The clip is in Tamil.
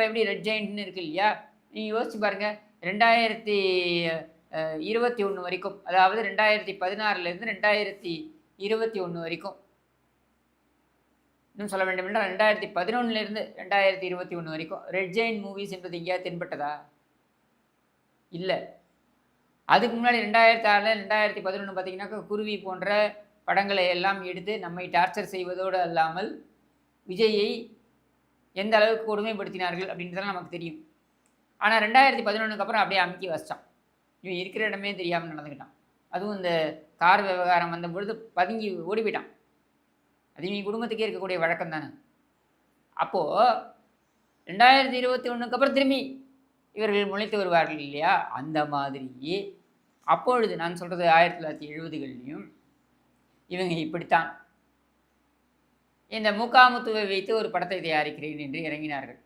எப்படி ரெட் ஜெயண்ட்னு இருக்கு இல்லையா? நீங்க யோசிச்சு பாருங்க. 2021 வரைக்கும், அதாவது 2016லேருந்து 2021 வரைக்கும். இன்னும் சொல்ல வேண்டுமென்றால் 2011லேருந்து 2021 வரைக்கும் ரெட் ஜெயண்ட் மூவிஸ் என்பது எங்கேயாவது தென்பட்டதா? இல்ல. அதுக்கு முன்னாடி 2006ல 2011 பார்த்தீங்கன்னாக்கா, குருவி போன்ற படங்களை எல்லாம் எடுத்து நம்மை டார்ச்சர் செய்வதோடு அல்லாமல், விஜயை எந்த அளவுக்கு கொடுமைப்படுத்தினார்கள் அப்படின்றதெல்லாம் நமக்கு தெரியும். ஆனா 2011க்கு அப்புறம் அப்படியே அமுக்கி வச்சுட்டான். இவன் இருக்கிற இடமே தெரியாம நடந்துக்கிட்டான். அதுவும் இந்த கார் விவகாரம் வந்தபொழுது பதுங்கி ஓடி போயிட்டான். அது இவங்க குடும்பத்துக்கே இருக்கக்கூடிய வழக்கம் தானே. அப்போ 2021க்கு அப்புறம் திரும்பி இவர்கள் முளைத்து வருவார்கள் இல்லையா? அந்த மாதிரி அப்பொழுது நான் சொல்றது 1970கள்லயும் இவங்க இப்படித்தான். இந்த முகாமுத்துவை வைத்து ஒரு படத்தை தயாரிக்கிறேன் என்று இறங்கினார்கள்.